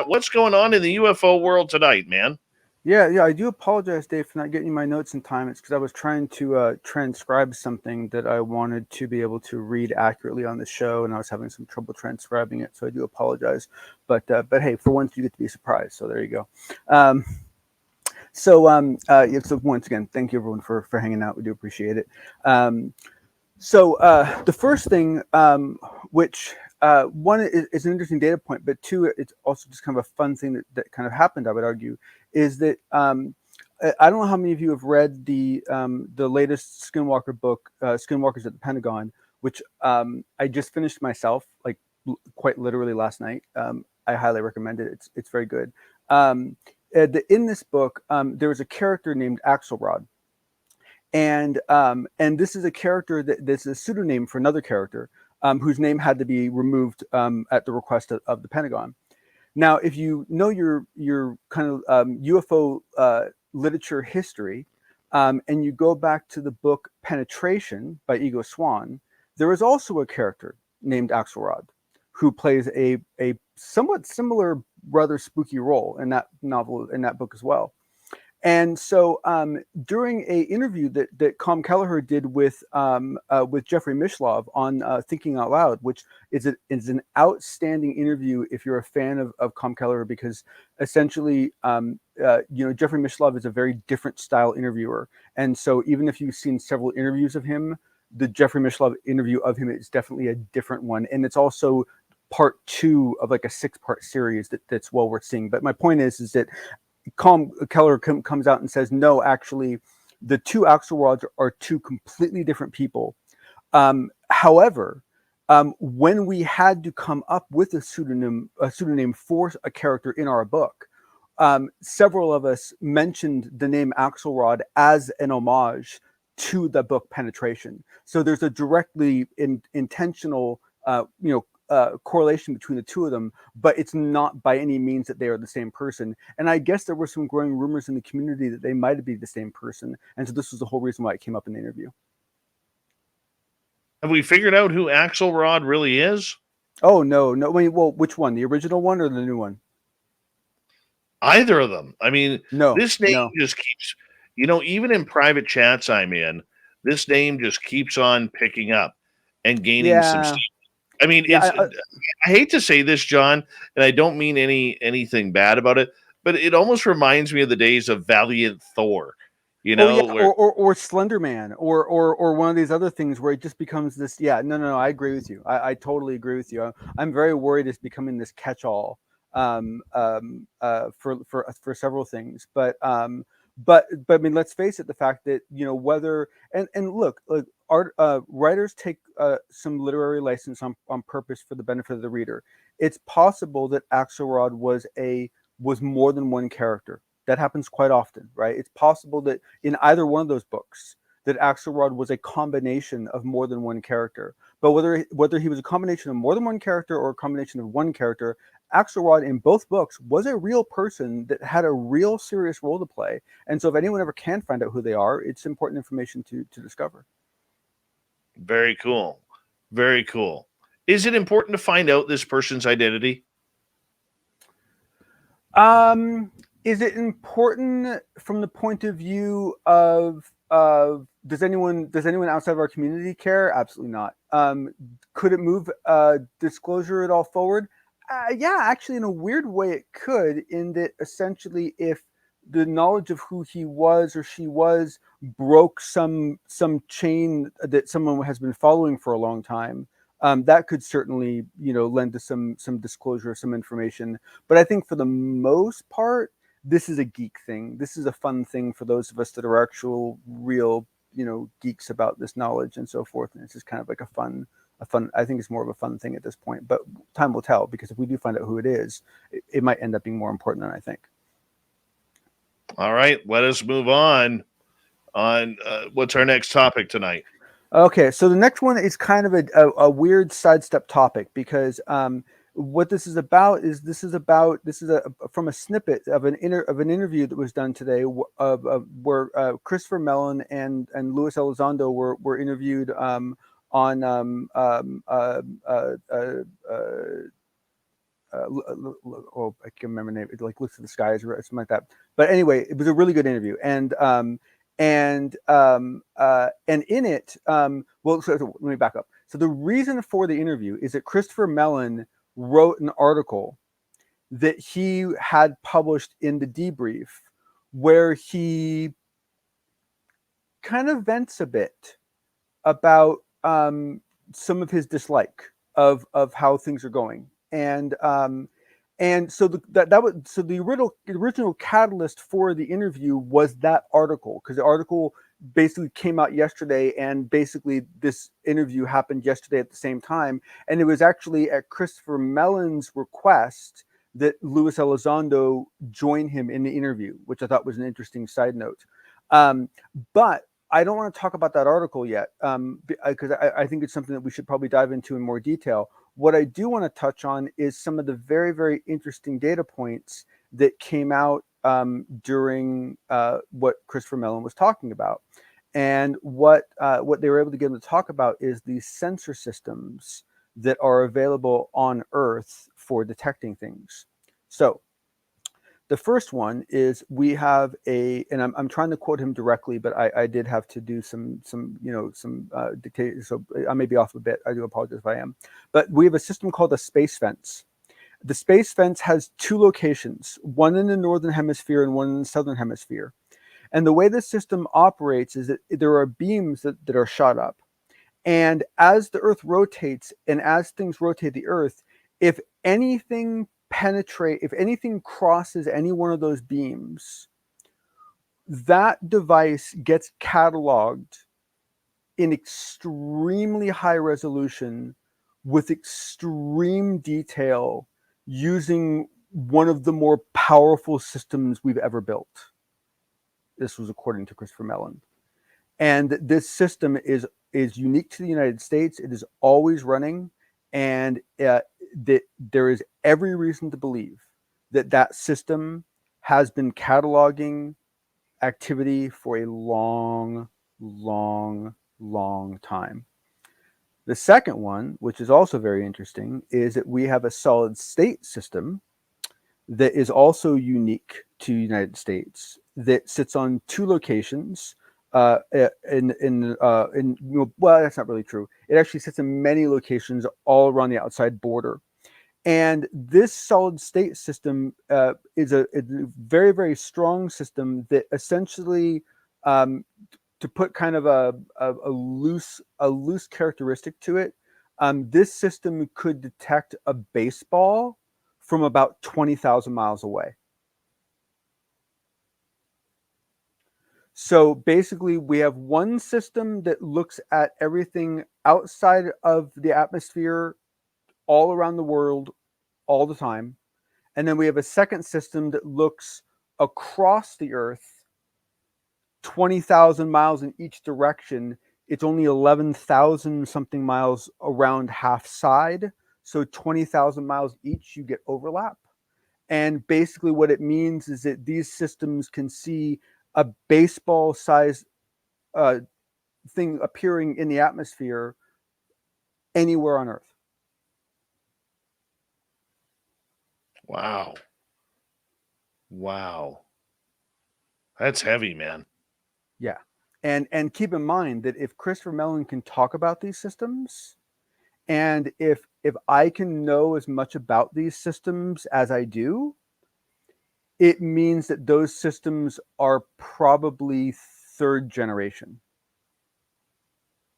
What's going on in the UFO world tonight, man? Yeah. I do apologize, Dave, for not getting you my notes in time. It's because I was trying to transcribe something that I wanted to be able to read accurately on the show, and I was having some trouble transcribing it. So I do apologize. But hey, for once you get to be surprised. So there you go. Um, yeah, so once again, thank you everyone for hanging out. We do appreciate it. The first thing, which one is an interesting data point, but two, it's also just kind of a fun thing that kind of happened, I would argue, is that I don't know how many of you have read the latest Skinwalker book, Skinwalkers at the Pentagon, which I just finished myself, like quite literally last night. I highly recommend it. It's very good. In this book, there was a character named Axelrod, and this is a character that's a pseudonym for another character whose name had to be removed at the request of the Pentagon. Now, if you know your kind of UFO literature history, and you go back to the book Penetration by Ego Swan, there is also a character named Axelrod who plays a somewhat similar, rather spooky role in that novel, in that book as well. And so during a interview that Com Kelleher did with Jeffrey Mishlove on Thinking Out Loud, which is an outstanding interview if you're a fan of Com Kelleher, because essentially, Jeffrey Mishlove is a very different style interviewer. And so even if you've seen several interviews of him, the Jeffrey Mishlove interview of him is definitely a different one. And it's also part 2 of like a 6-part series that's well worth seeing. But my point is that Com Keller comes out and says, no, actually, the two Axelrods are two completely different people. However, when we had to come up with a pseudonym for a character in our book, several of us mentioned the name Axelrod as an homage to the book Penetration. So there's a directly intentional, correlation between the two of them, but it's not by any means that they are the same person. And I guess there were some growing rumors in the community that they might be the same person. And so this was the whole reason why it came up in the interview. Have we figured out who Axelrod really is? Oh, no. Wait, well, which one? The original one or the new one? Either of them. I mean, No, this name no. just keeps, even in private chats I'm in, this name just keeps on picking up and gaining some Yeah. steam. I mean, Yeah. I hate to say this, John, and I don't mean anything bad about it, but it almost reminds me of the days of Valiant Thor, Oh yeah, where or Slender Man, or one of these other things where it just becomes this. Yeah, no. I agree with you. I totally agree with you. I'm very worried it's becoming this catch-all for several things. But I mean, let's face it, the fact that whether and look, art writers take some literary license on purpose for the benefit of the reader. It's possible that Axelrod was more than one character. That happens quite often, right? It's possible that in either one of those books, that Axelrod was a combination of more than one character. But whether he was a combination of more than one character or a combination of one character, Axelrod in both books was a real person that had a real serious role to play. And so if anyone ever can find out who they are, it's important information to discover. very cool. Very cool. Is it important to find out this person's identity? Um, is it important from the point of view of does anyone outside of our community care? Absolutely not. Could it move disclosure at all forward? Yeah, actually, in a weird way, it could. In that, essentially, if the knowledge of who he was or she was broke some chain that someone has been following for a long time, that could certainly lend to some disclosure, some information. But I think for the most part, this is a geek thing. This is a fun thing for those of us that are actual real geeks about this knowledge and so forth. And it's just kind of like a fun. I think it's more of a fun thing at this point. But time will tell, because if we do find out who it is, it might end up being more important than I think. All right, let us move on. What's our next topic tonight? Okay, so the next one is kind of a weird sidestep topic, because what this is about is from a snippet of an interview that was done today where Christopher Mellon and Luis Elizondo were interviewed on oh, I can't remember the name. It like looks at the skies or something like that. But anyway, it was a really good interview, and in it, so let me back up. So the reason for the interview is that Christopher Mellon wrote an article that he had published in the debrief, where he kind of vents a bit about some of his dislike of how things are going, and so the original catalyst for the interview was that article, because the article basically came out yesterday, and basically this interview happened yesterday at the same time, and it was actually at Christopher Mellon's request that Luis Elizondo join him in the interview, which I thought was an interesting side note. But I don't want to talk about that article yet, because I think it's something that we should probably dive into in more detail. What I do want to touch on is some of the very, very interesting data points that came out during what Christopher Mellon was talking about. And what they were able to get him to talk about is these sensor systems that are available on Earth for detecting things. So the first one is we have and I'm trying to quote him directly, but I did have to do some dictate, so I may be off a bit. I do apologize if I am. But we have a system called a space fence. The space fence has two locations, one in the northern hemisphere and one in the southern hemisphere. And the way this system operates is that there are beams that are shot up. And as the Earth rotates and as things rotate the Earth, if anything crosses any one of those beams, that device gets cataloged in extremely high resolution with extreme detail using one of the more powerful systems we've ever built. This was according to Christopher Mellon. And this system is unique to the United States. It is always running, and that there is every reason to believe that system has been cataloging activity for a long, long, long time. The second one, which is also very interesting, is that we have a solid state system that is also unique to the United States, that sits on two locations. Well, that's not really true. It actually sits in many locations all around the outside border. And this solid state system is a very, very strong system that essentially, to put kind of a loose characteristic to it, this system could detect a baseball from about 20,000 miles away. So basically, we have one system that looks at everything outside of the atmosphere all around the world all the time. And then we have a second system that looks across the Earth 20,000 miles in each direction. It's only 11,000 something miles around half side. So 20,000 miles each, you get overlap. And basically what it means is that these systems can see a baseball size thing appearing in the atmosphere anywhere on Earth. Wow. That's heavy, man. Yeah. And keep in mind that if Christopher Mellon can talk about these systems, and if I can know as much about these systems as I do, it means that those systems are probably third generation.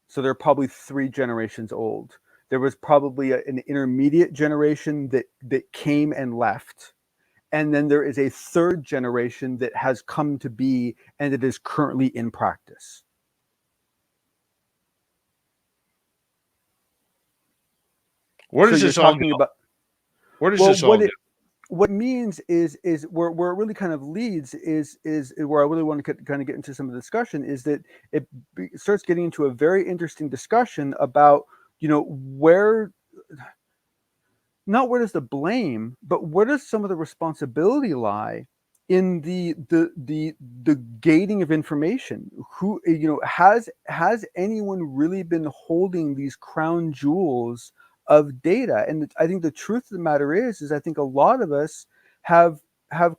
So they're probably 3 generations old. There was probably an intermediate generation that came and left. And then there is a third generation that has come to be and it is currently in practice. Where does this all go? Where does this all go? What it means is where it really kind of leads is where I really want to kind of get into some of the discussion, is that it starts getting into a very interesting discussion about, where does the blame, but where does some of the responsibility lie in the gating of information? Who, has anyone really been holding these crown jewels of data. And I think the truth of the matter is I think a lot of us have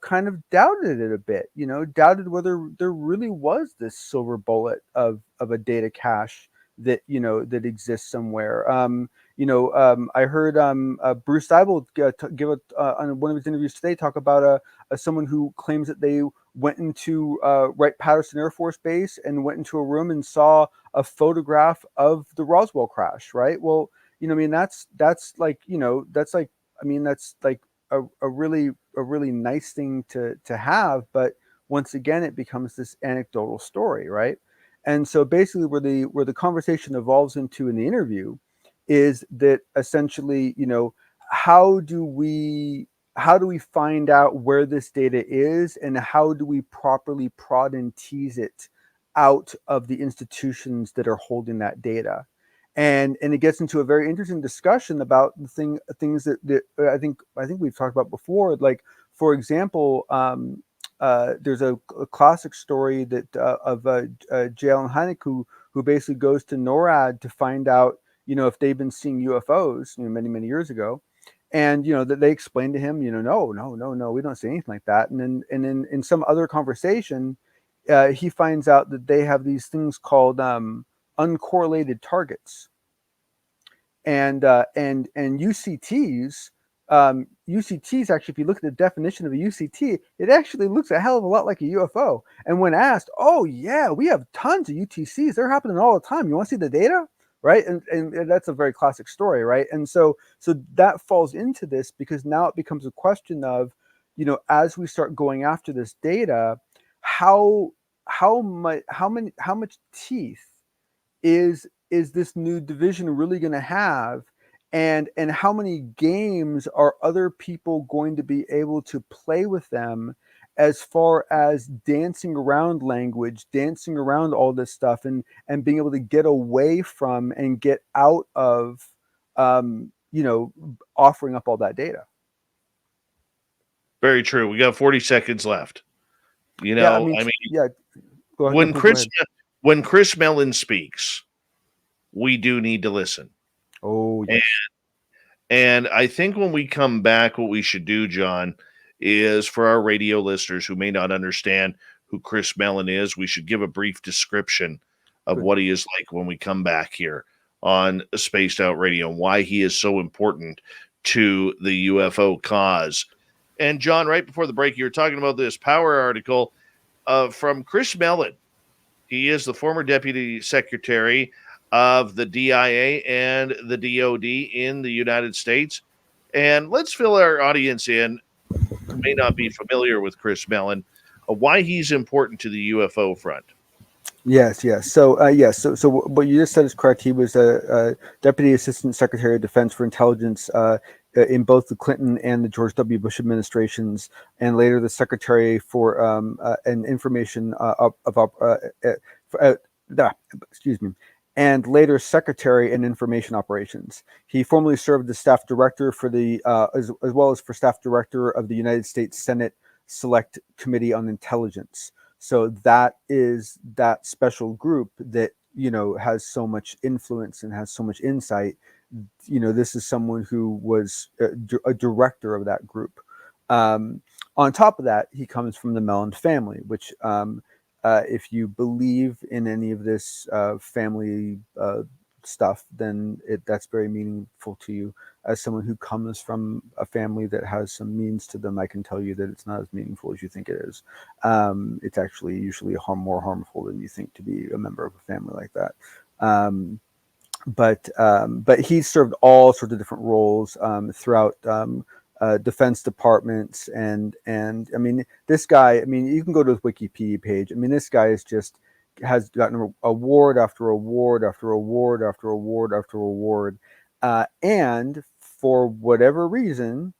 kind of doubted it a bit, doubted whether there really was this silver bullet of a data cache that that exists somewhere. I heard Bruce Seibel give on one of his interviews today talk about someone who claims that they went into Wright-Patterson Air Force Base and went into a room and saw a photograph of the Roswell crash. Right. Well, I mean, that's like, that's like, I mean, that's like a really nice thing to have. But once again, it becomes this anecdotal story. Right. And so basically where the conversation evolves into in the interview is that essentially, how do we find out where this data is, and how do we properly prod and tease it out of the institutions that are holding that data? And it gets into a very interesting discussion about the things that I think we've talked about before. Like, for example, there's a classic story that of J. Allen Hynek, who basically goes to NORAD to find out, if they've been seeing UFOs, many years ago, and that they explained to him, no, we don't see anything like that. And then in some other conversation, he finds out that they have these things called uncorrelated targets, and UCTs. UCTs, actually, if you look at the definition of a UCT, it actually looks a hell of a lot like a UFO. And when asked, oh yeah, we have tons of UTCs, they're happening all the time, you want to see the data? Right. And that's a very classic story. Right. And so that falls into this, because now it becomes a question of, as we start going after this data, how much teeth is this new division really going to have, and how many games are other people going to be able to play with them, as far as dancing around language, dancing around all this stuff, and being able to get away from and get out of offering up all that data. Very true. We got 40 seconds left. Yeah, I mean, yeah. Go ahead. When Chris Mellon speaks, we do need to listen. Oh, yes. And I think when we come back, what we should do, John, is for our radio listeners who may not understand who Chris Mellon is, we should give a brief description of what he is like when we come back here on Spaced Out Radio, and why he is so important to the UFO cause. And John, right before the break, you were talking about this Power article from Chris Mellon. He is the former deputy secretary of the DIA and the DOD in the United States. And let's fill our audience in who may not be familiar with Chris Mellon, why he's important to the UFO front. Yes. So, So what you just said is correct. He was a Deputy Assistant Secretary of Defense for Intelligence in both the Clinton and the George W. Bush administrations, and later the Secretary for an Information and later Secretary in Information Operations. He formerly served as Staff Director for the as well as for Staff Director of the United States Senate Select Committee on Intelligence. So that is that special group that has so much influence and has so much insight. This is someone who was a director of that group. On top of that, he comes from the Mellon family, which, if you believe in any of this family stuff, then that's very meaningful to you. As someone who comes from a family that has some means to them, I can tell you that it's not as meaningful as you think it is. It's actually usually more harmful than you think to be a member of a family like that. But he served all sorts of different roles throughout defense departments, and I mean, this guy, I mean, you can go to his Wikipedia page. I mean, this guy has gotten award after award after award after award after award, and for whatever reason,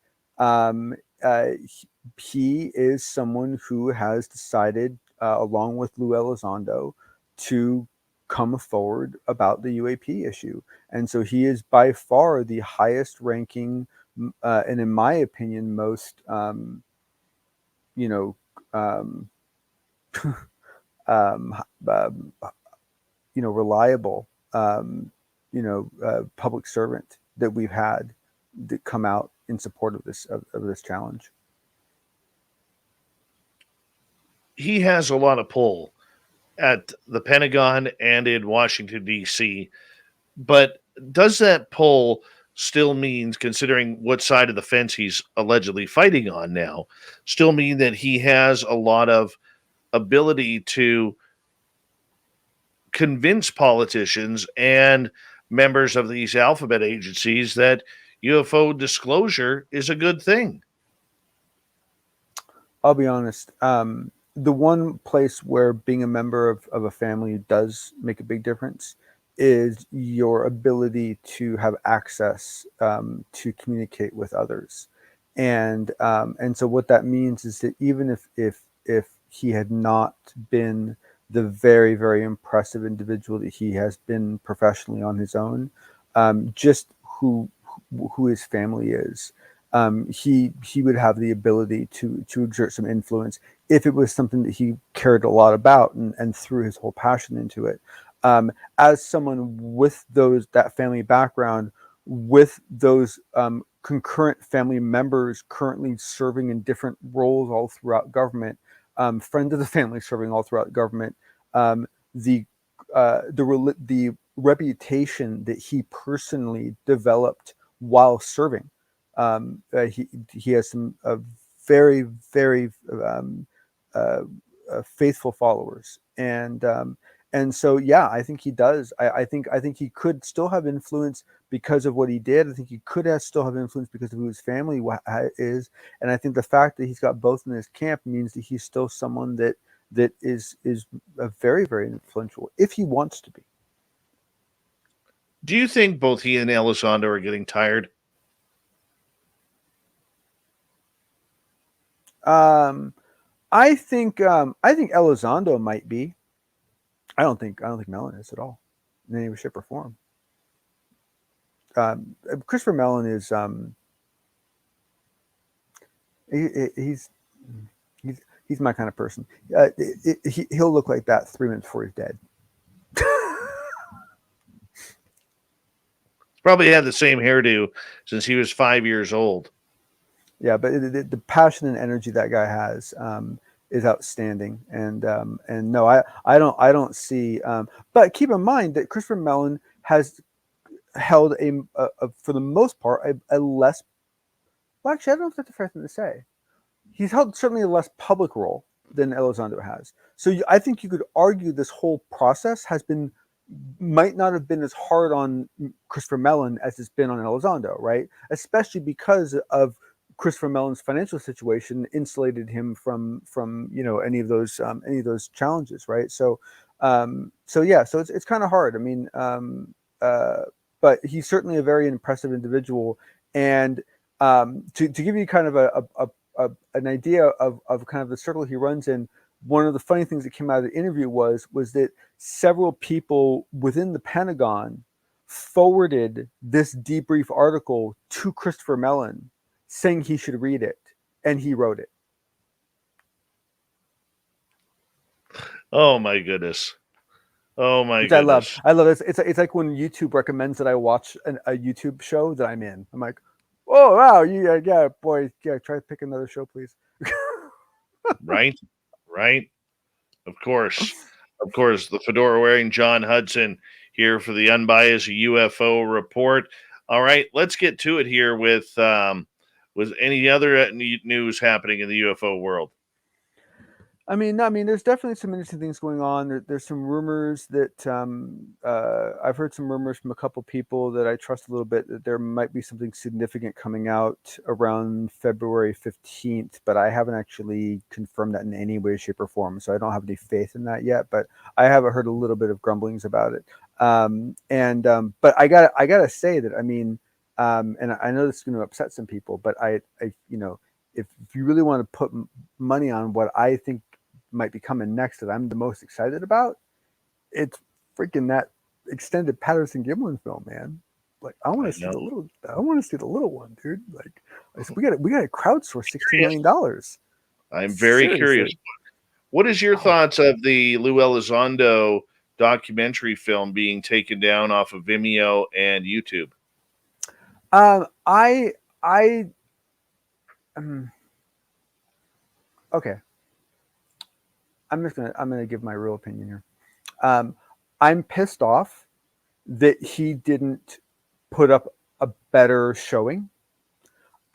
he is someone who has decided, along with Lou Elizondo, to come forward about the UAP issue. And so he is by far the highest ranking, and in my opinion, most, reliable, public servant that we've had that come out in support of this challenge. He has a lot of pull at the Pentagon and in Washington, D.C., but does that pull still means, considering what side of the fence he's allegedly fighting on now, still mean that he has a lot of ability to convince politicians and members of these alphabet agencies that UFO disclosure is a good thing? I'll be honest. The one place where being a member of a family does make a big difference is your ability to have access to communicate with others, and so what that means is that even if he had not been the very, very impressive individual that he has been professionally on his own, just who his family is, he would have the ability to exert some influence if it was something that he cared a lot about and threw his whole passion into it. As someone with that family background, with those concurrent family members currently serving in different roles all throughout government, friends of the family serving all throughout government, the reputation that he personally developed while serving. He has some very, very faithful followers, and so yeah, I think he does. I think he could still have influence because of what he did. I think he could still have influence because of who his family is, and I think the fact that he's got both in his camp means that he's still someone that is a very, very influential if he wants to be. Do you think both he and Elizondo are getting tired? I think Elizondo might be. I don't think Mellon is at all in any shape or form. Christopher Mellon is he's my kind of person. He'll look like that 3 minutes before he's dead. Probably had the same hairdo since he was 5 years old. Yeah, but the passion and energy that guy has is outstanding, and no, I don't see. But keep in mind that Christopher Mellon has held a for the most part a less. Well, actually, I don't know if that's a fair thing to say. He's held certainly a less public role than Elizondo has. So I think you could argue this whole process might not have been as hard on Christopher Mellon as it's been on Elizondo, right? Especially because of Christopher Mellon's financial situation insulated him from any of those challenges, right? So yeah, so it's kind of hard. I mean, but he's certainly a very impressive individual, and to give you kind of an idea of kind of the circle he runs in. One of the funny things that came out of the interview was that several people within the Pentagon forwarded this debrief article to Christopher Mellon, saying he should read it, and he wrote it. Oh my goodness! Oh my Which goodness! I love it. It's like when YouTube recommends that I watch a YouTube show that I'm in. I'm like, oh wow, yeah, boy, yeah, try to pick another show, please. Right. Of course, the fedora wearing Jon Hudson here for the Unbiased UFO Report. All right, let's get to it here with any other news happening in the UFO world. I mean, there's definitely some interesting things going on. There's some rumors that I've heard some rumors from a couple people that I trust a little bit that there might be something significant coming out around February 15th, but I haven't actually confirmed that in any way, shape, or form. So I don't have any faith in that yet. But I have heard a little bit of grumblings about it. But I gotta say that, I mean, and I know this is going to upset some people, but I if you really want to put money on what I think might be coming next that I'm the most excited about, it's freaking that extended Patterson-Gimlin film, man. Like, I want to see the little one, dude. Like, we got to crowdsource $16 million. I'm very curious. What is your thoughts of the Lou Elizondo documentary film being taken down off of Vimeo and YouTube? I um, okay. I'm gonna give my real opinion here. Um, I'm pissed off that he didn't put up a better showing.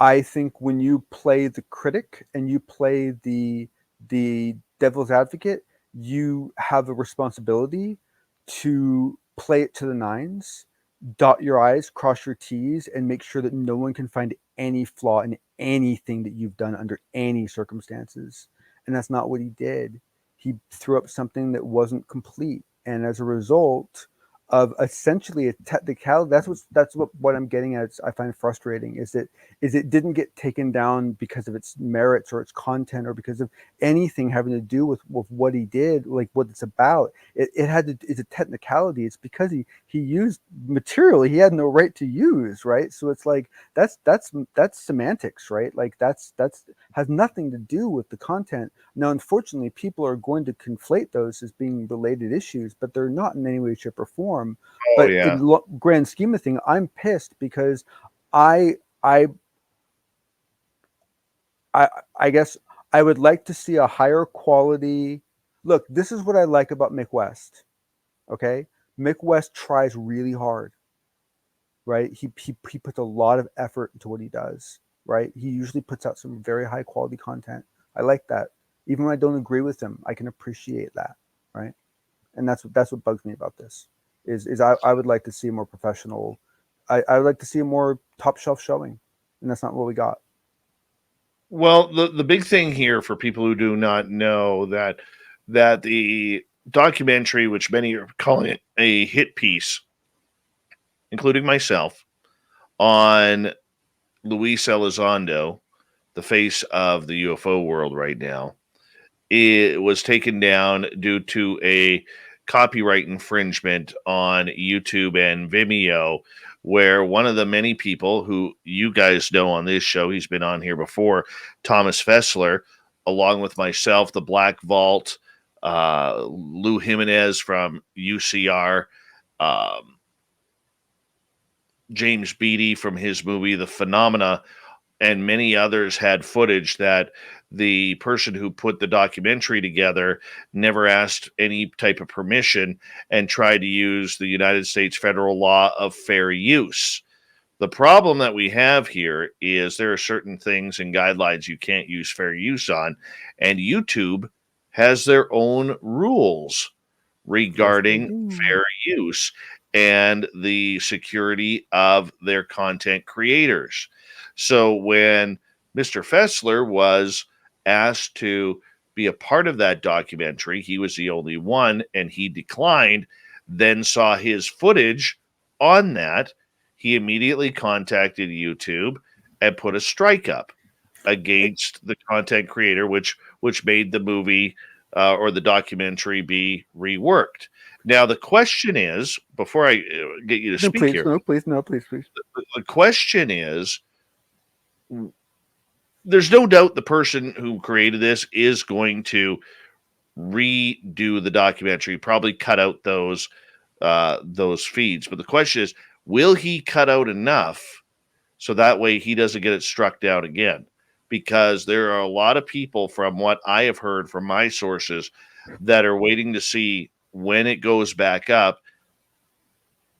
I think when you play the critic and you play the devil's advocate, you have a responsibility to play it to the nines, dot your I's, cross your T's, and make sure that no one can find any flaw in anything that you've done under any circumstances. And that's not what he did. He threw up something that wasn't complete. And as a result of essentially a technicality, what I'm getting at. I find frustrating is it didn't get taken down because of its merits or its content or because of anything having to do with what he did, like what it's about. It had to, it's a technicality. It's because he used material he had no right to use, right? So it's like that's semantics, right? Like that's has nothing to do with the content. Now, unfortunately, people are going to conflate those as being related issues, but they're not in any way, shape, or form. Oh But yeah. in grand scheme of things, I'm pissed because I I I guess I would like to see a higher quality. Look, this is what I like about Mick West. Okay, Mick West tries really hard, right? He puts a lot of effort into what he does, right? He usually puts out some very high quality content. I like that. Even when I don't agree with him, I can appreciate that, right? And that's what bugs me about this. I would like to see a more professional. I would like to see a more top shelf showing, and that's not what we got. Well, the big thing here for people who do not know that the documentary, which many are calling it a hit piece, including myself, on Luis Elizondo, the face of the UFO world right now, it was taken down due to a copyright infringement on YouTube and Vimeo, where one of the many people who you guys know on this show, he's been on here before, Thomas Fessler, along with myself, the Black Vault, Lou Jimenez from UCR, um, James Beatty from his movie The Phenomena, and many others had footage that the person who put the documentary together never asked any type of permission and tried to use the United States federal law of fair use. The problem that we have here is there are certain things and guidelines you can't use fair use on, and YouTube has their own rules Yes, they regarding do. fair use and the security of their content creators. So when Mr. Fessler was asked to be a part of that documentary, he was the only one and he declined, then saw his footage on that. He immediately contacted YouTube and put a strike up against the content creator, which made the movie or the documentary be reworked. Now, the question is, before I get you to No, speak please, here, no, please, no, please, please. the question is, there's no doubt the person who created this is going to redo the documentary, probably cut out those feeds. But the question is, will he cut out enough so that way he doesn't get it struck down again? Because there are a lot of people, from what I have heard from my sources, that are waiting to see when it goes back up.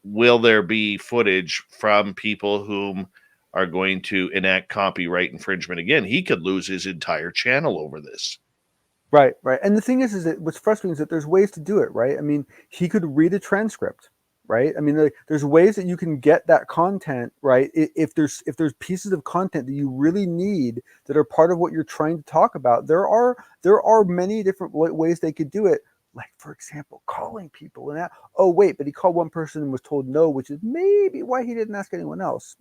Will there be footage from people whom are going to enact copyright infringement again? He could lose his entire channel over this. Right, right. And the thing is that what's frustrating is that there's ways to do it, right? I mean, he could read a transcript, right? I mean, there's ways that you can get that content, right? If there's pieces of content that you really need that are part of what you're trying to talk about, there are many different ways they could do it. Like, for example, calling people and that. Oh, wait, but he called one person and was told no, which is maybe why he didn't ask anyone else.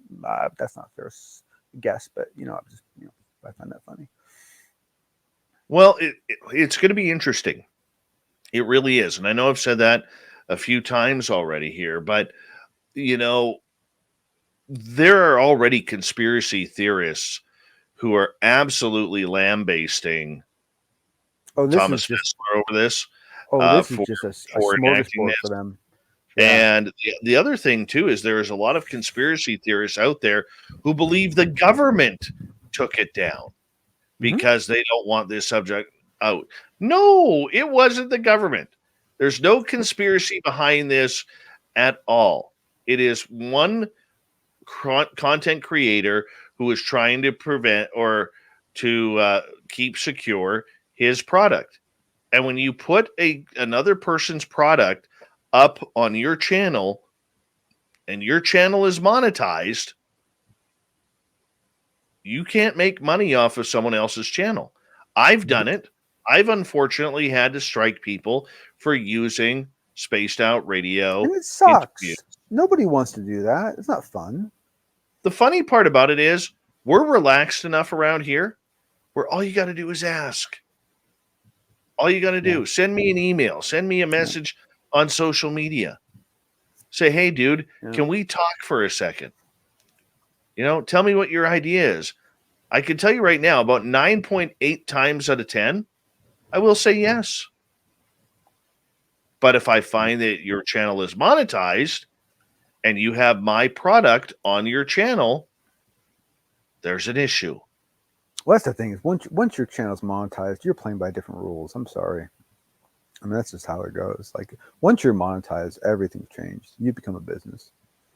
That's not a fair guess, but I'm just I find that funny. Well, it's going to be interesting. It really is. And I know I've said that a few times already here, but, you know, there are already conspiracy theorists who are absolutely lambasting Oh, this is Thomas just Fessler over this Oh, this is for just a enacting smorgasbord for this. them. Yeah. And the other thing too is there is a lot of conspiracy theorists out there who believe the government took it down because they don't want this subject out. No, it wasn't the government. There's no conspiracy behind this at all. It is one content creator who is trying to prevent or to keep secure his product. And when you put another person's product up on your channel and your channel is monetized, you can't make money off of someone else's channel. I've done it. I've unfortunately had to strike people for using spaced out radio. And it sucks. interviews. Nobody wants to do that. It's not fun. The funny part about it is we're relaxed enough around here where all you got to do is ask. All you got to do, send me an email, send me a message on social media. Say, hey, dude, can we talk for a second? You know, tell me what your idea is. I can tell you right now, about 9.8 times out of 10, I will say yes. But if I find that your channel is monetized and you have my product on your channel, there's an issue. Well, that's the thing is once your channel's monetized, you're playing by different rules. I'm sorry. I mean, that's just how it goes. Like once you're monetized, everything's changed. You become a business.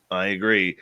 I agree.